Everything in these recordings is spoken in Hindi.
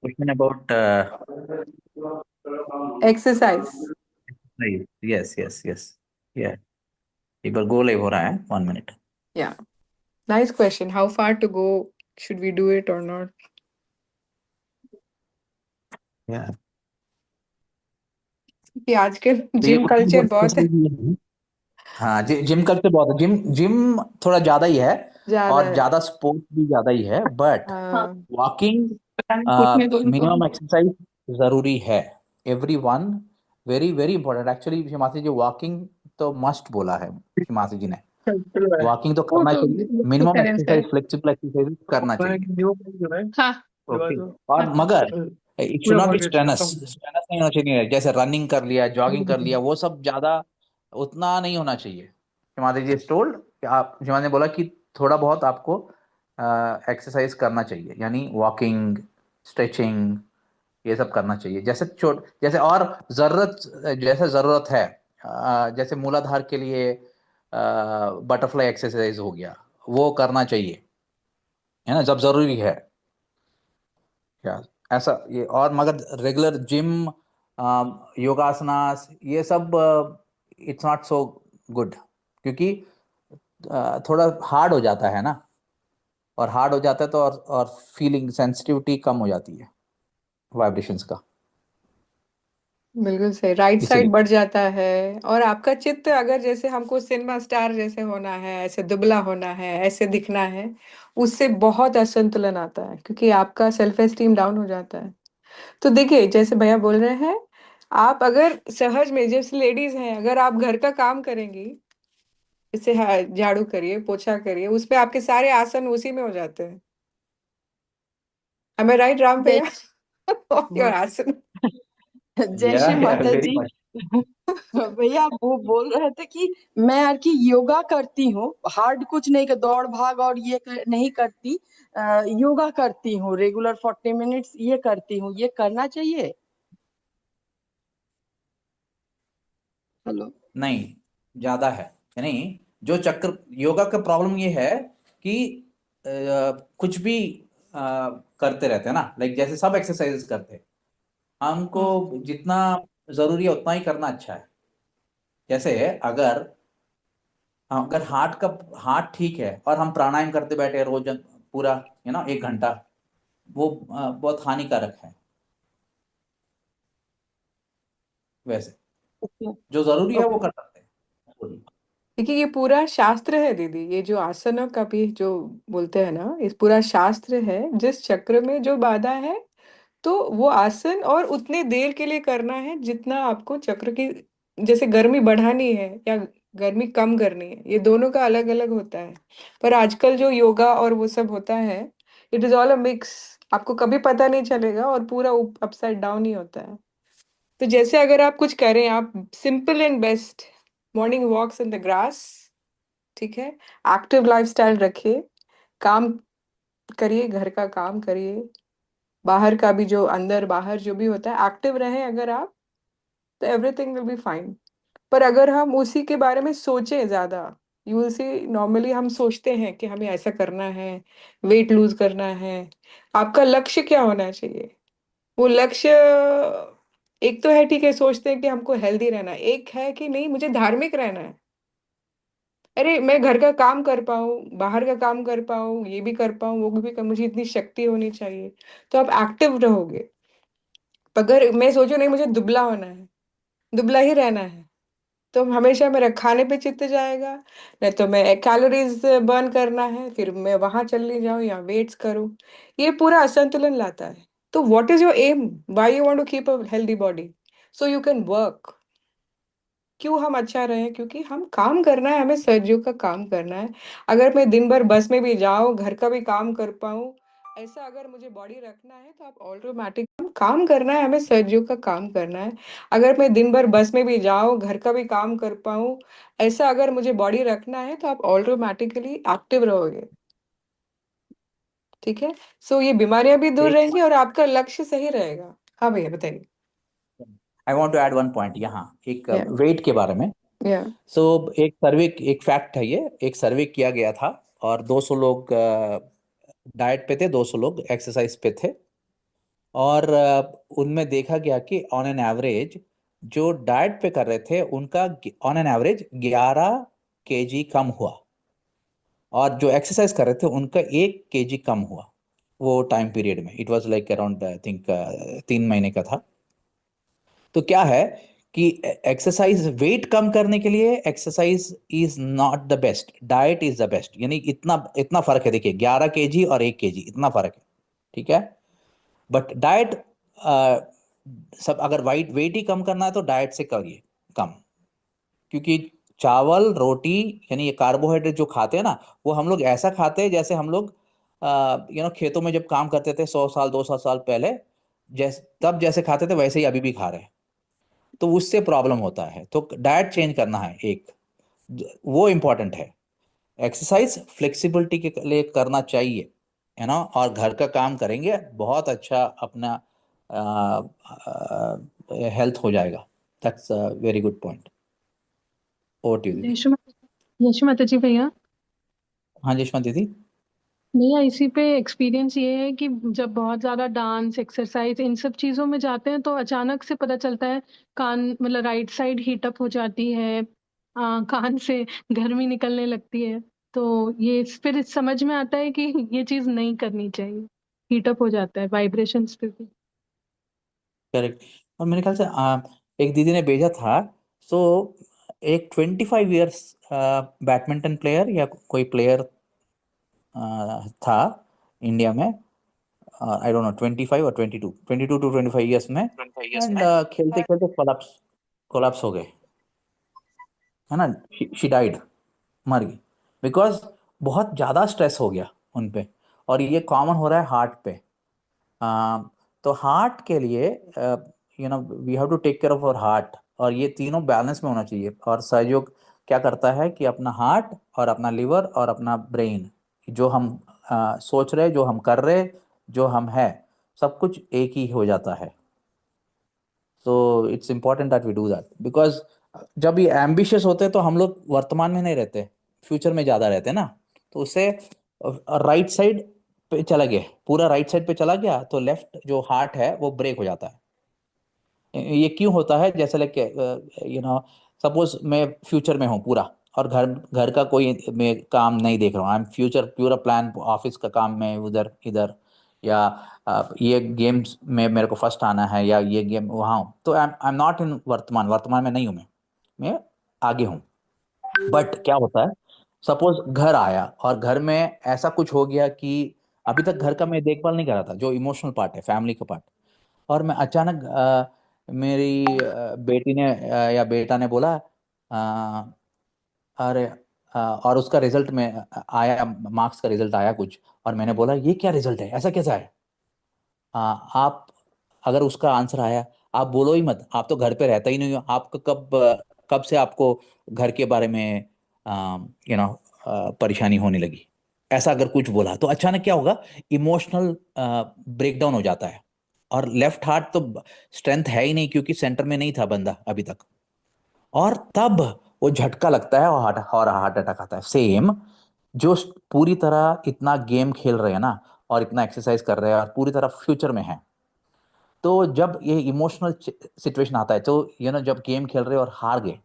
Question about exercise. Yes yes yes या एक बार गो लाइव हो रहा है 1 minute. Yeah. Nice question. How far to go? Should we do it or not? या कि आजकल तो ये जिम क्वेश्चन कल्चर बहुत बहुत है. हाँ जिम कल्चर बहुत है. जिम जिम थोड़ा ज्यादा ही है ज्यादा और है. ज्यादा स्पोर्ट्स भी ज्यादा ही है बट हाँ. वॉकिंग पूछने दो उनको. मिनिमम एक्सरसाइज जरूरी है. Every one very very important actually. Himanshu ji walking तो मस्ट बोला है हिमांशु जी ने. वॉकिंग तो वो करना तो चाहिए. मिनिमम पेरेंट्स का है. एक्सरसाइज फ्लेक्सिबल एक्सरसाइज करना चाहिए. हाँ. ओके. और मगर it should not be strenuous. Strenuous नहीं होना चाहिए. जैसे रनिंग कर लिया जॉगिंग कर लिया वो सब ज्यादा उतना नहीं होना चाहिए. हिमाद्री जी टोल्ड कि आप हिमाद्री ने बोला कि थोड़ा बहुत आपको एक्सरसाइज करना चाहिए यानी वॉकिंग स्ट्रेचिंग ये सब करना चाहिए. जैसे और जरूरत जैसे जरूरत है. जैसे मूलाधार के लिए बटरफ्लाई एक्सरसाइज हो गया वो करना चाहिए है ना जब जरूरी है. या ऐसा ये और मगर रेगुलर जिम योगासनास ये सब इट्स नॉट सो गुड क्योंकि थोड़ा हार्ड हो जाता है ना. और हार्ड हो जाता है तो और फीलिंग सेंसिटिविटी कम हो जाती है वाइब्रेशंस का. बिल्कुल सही. राइट साइड इसीलिए बढ़ जाता है. और आपका चित्त अगर जैसे हमको सिनेमा स्टार जैसे होना है, ऐसे दुबला होना है, ऐसे दिखना है, उससे बहुत असंतुलन आता है क्योंकि आपका सेल्फ एस्टीम डाउन हो जाता है. तो देखिए जैसे भैया बोल रहे हैं, आप अगर सहज में जैसे लेडीज हैं, अगर आप घर का काम करेंगी, जैसे झाड़ू करिए पोछा करिए, उसमें आपके सारे आसन उसी में हो जाते हैं. Am I right, राम भैया? जय योर आसन. जय या श्री माता वेरी जी. मच. भैया वो बोल रहे थे कि मैं यार की योगा करती हूँ, हार्ड कुछ नहीं कर, दौड़ भाग और नहीं करती. योगा करती हूँ रेगुलर 40 मिनट्स, ये करती हूँ, ये करना चाहिए. हेलो. नहीं ज्यादा है. नहीं जो चक्र योगा का प्रॉब्लम ये है कि कुछ भी करते रहते हैं ना. लाइक जैसे सब एक्सरसाइजेस करते हैं हमको जितना जरूरी है उतना ही करना अच्छा है. जैसे अगर हार्ट ठीक है और हम प्राणायाम करते बैठे रोज पूरा 1 घंटा वो बहुत हानिकारक है. वैसे ओके. जो जरूरी है वो ओके. कर सकते हैं. देखिए ये पूरा शास्त्र है दीदी. ये जो आसनों का भी जो बोलते हैं ना, इस पूरा शास्त्र है. जिस चक्र में जो बाधा है, तो वो आसन और उतने देर के लिए करना है जितना आपको चक्र की, जैसे गर्मी बढ़ानी है या गर्मी कम करनी है, ये दोनों का अलग अलग होता है. पर आजकल जो योगा और वो सब होता है, it is all a mix. आपको कभी पता नहीं चलेगा और पूरा अपसाइड डाउन ही होता है. तो जैसे अगर आप कुछ करें, आप simple and best morning walks in the grass, ठीक है, एक्टिव लाइफस्टाइल रखिए, काम करिए, घर का काम करिए, बाहर का भी जो अंदर बाहर जो भी होता है एक्टिव रहें अगर आप, तो एवरीथिंग विल बी फाइन. पर अगर हम उसी के बारे में सोचें ज्यादा, यू विल सी नॉर्मली हम सोचते हैं कि हमें ऐसा करना है, वेट लूज करना है. आपका लक्ष्य क्या होना चाहिए? वो लक्ष्य एक तो है, ठीक है, सोचते हैं कि हमको हेल्दी रहना है, एक है कि नहीं मुझे धार्मिक रहना है. अरे मैं घर का काम कर पाऊँ, बाहर का काम कर पाऊँ, ये भी कर पाऊँ, वो भी कर, मुझे इतनी शक्ति होनी चाहिए. तो आप एक्टिव रहोगे. अगर मैं सोचूं नहीं मुझे दुबला होना है, दुबला ही रहना है, तो हमेशा मेरा खाने पे चित्त जाएगा. नहीं तो मैं कैलोरीज बर्न करना है, फिर मैं वहां चली जाऊं या वेट्स करूं. ये पूरा असंतुलन लाता है. तो what is your aim? Why you want to keep a healthy body? So you can work. क्यों हम अच्छा रहे? क्योंकि हम काम करना है, हमें सर्जियों का काम करना है. अगर मैं दिन भर बस में भी जाऊं, घर का भी काम कर पाऊं, ऐसा अगर मुझे बॉडी रखना है, तो आप ऑटोमेटिक काम करना है, हमें सर्जियों का काम करना है. अगर मैं दिन भर बस में भी जाऊं, घर का भी काम कर पाऊं, ऐसा अगर मुझे बॉडी रखना है, तो आप ऑटोमेटिकली एक्टिव रहोगे. ठीक है. सो ये बीमारियां भी दूर एक रहेंगी और आपका लक्ष्य सही रहेगा. हाँ भैया बताइए. I want to add one point यहाँ एक या. वेट के बारे में. या. सो एक सर्वे एक फैक्ट है ये. एक सर्वे किया गया था और 200 लोग डाइट पे थे, 200 लोग एक्सरसाइज पे थे। और उनमें देखा गया कि ऑन एन एवरेज जो डाइट पे कर रहे थे उनका ऑन एन एवरेज 11 kg कम हुआ, और जो एक्सरसाइज कर रहे थे उनका 1 kg कम हुआ वो टाइम पीरियड में। It was like around I think 3 महीने का था। तो क्या है कि एक्सरसाइज वेट कम करने के लिए exercise is not the best, diet is the best. यानी इतना इतना फर्क है, देखिए 11 kg और 1 kg इतना फर्क है, ठीक है। बट डाइट, सब अगर वाइट वेट ही कम करना है तो डाइट से करिए कम। क्योंकि चावल रोटी यानी ये कार्बोहाइड्रेट जो खाते हैं ना, वो हम लोग ऐसा खाते हैं जैसे हम लोग खेतों में जब काम करते थे 100 साल 200 साल पहले, तब जैसे खाते थे वैसे ही अभी भी खा रहे हैं। तो उससे प्रॉब्लम होता है। तो डाइट चेंज करना है एक, वो इम्पोर्टेंट है। एक्सरसाइज फ्लेक्सिबिलिटी के लिए करना चाहिए, है ना। और घर का काम करेंगे बहुत अच्छा अपना हेल्थ हो जाएगा। That's a very good point. Over to you दीदी। यशु माता जी भैया। हाँ जशवंत दीदी। भैया इसी पे एक्सपीरियंस ये है कि जब बहुत ज्यादा डांस एक्सरसाइज इन सब चीजों में जाते हैं तो अचानक से पता चलता है कान मतलब राइट साइड हीट अप हो जाती है, कान से गर्मी निकलने लगती है। तो ये फिर समझ में आता है कि ये चीज नहीं करनी चाहिए। हीट अप हो जाता है वाइब्रेशंस पे भी। करेक्ट। और मेरे ख्याल से एक दीदी ने भेजा था। सो एक 25 ईयर्स बैडमिंटन प्लेयर या कोई प्लेयर था इंडिया में। आई डोंट नो 25 और 22 टू 25 ईयर्स में। एंड खेलते खेलते कोलैप्स कोलैप्स हो गए, है ना। शी डाइड, मर गई। बिकॉज बहुत ज़्यादा स्ट्रेस हो गया उन पे। और ये कॉमन हो रहा है हार्ट पे। आ, तो हार्ट के लिए we have to take care of our heart. और ये तीनों बैलेंस में होना चाहिए। और सहयोग क्या करता है कि अपना हार्ट और अपना लिवर और अपना ब्रेन, जो हम सोच रहे, जो हम कर रहे, जो हम है, सब कुछ एक ही हो जाता है। तो it's important that we do that. Because जब ये एम्बिशियस होते हैं तो हम लोग वर्तमान में नहीं रहते, फ्यूचर में ज़्यादा रहते हैं ना। तो उससे राइट साइड पे चला गया, पूरा राइट साइड पे चला गया तो लेफ्ट जो हार्ट है वो ब्रेक हो जाता है। ये क्यों होता है? जैसे लाइक सपोज मैं फ्यूचर में हूँ पूरा, और घर घर का कोई मैं काम नहीं देख रहा हूँ। आई एम फ्यूचर पूरा प्लान, ऑफिस का काम में उधर इधर, या ये गेम्स में मेरे को फर्स्ट आना है, या ये गेम वहाँ हूँ। तो आई एम नॉट इन वर्तमान, वर्तमान में नहीं हूँ मैं आगे हूँ। बट क्या होता है, सपोज घर आया और घर में ऐसा कुछ हो गया कि अभी तक घर का मैं देखभाल नहीं कर रहा था, जो इमोशनल पार्ट है, फैमिली का पार्ट। और मैं अचानक मेरी बेटी ने या बेटा ने बोला अरे और उसका रिजल्ट में आया, मार्क्स का रिजल्ट आया कुछ, और मैंने बोला ये क्या रिजल्ट है, ऐसा कैसा है? आप, अगर उसका आंसर आया, आप बोलो ही मत, आप तो घर पे रहता ही नहीं हो, आपको कब से आपको घर के बारे में परेशानी होने लगी? ऐसा अगर कुछ बोला तो अचानक क्या होगा, इमोशनल ब्रेकडाउन हो जाता है। और लेफ्ट हार्ट तो स्ट्रेंथ है ही नहीं, क्योंकि सेंटर में नहीं था बंदा अभी तक। और तब वो झटका लगता है और हार्ट अटैक आता है। सेम जो पूरी तरह इतना गेम खेल रहे हैं ना, और इतना एक्सरसाइज कर रहे हैं और पूरी तरह फ्यूचर में है, तो जब ये इमोशनल सिचुएशन आता है, तो जब गेम खेल रहे और हार गए,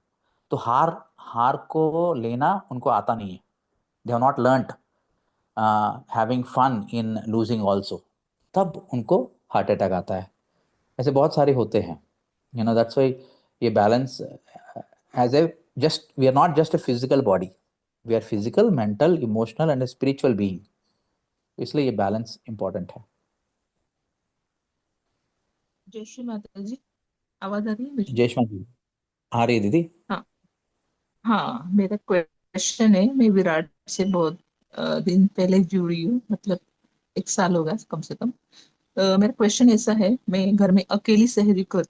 तो हार हार को लेना उनको आता नहीं है। They have not learned having fun in losing also. तब उनको हार्ट अटैक आता है। ऐसे बहुत सारे होते हैं, दैट्स वाई ये balance, as a just we are not just a physical body, we are physical mental emotional and spiritual being. इसलिए ये बैलेंस इंपॉर्टेंट है। जय श्री माता जी। आवाज आ रही है मेरी? जय श्री जी। आ रही है दीदी। हाँ। हाँ, मेरा क्वेश्चन है। मैं विराट से बहुत दिन पहले जुड़ी हूँ, मतलब 1 साल होगा कम से कम। मेरा क्वेश्चन ऐसा है, मैं घर में अकेली शहरी करती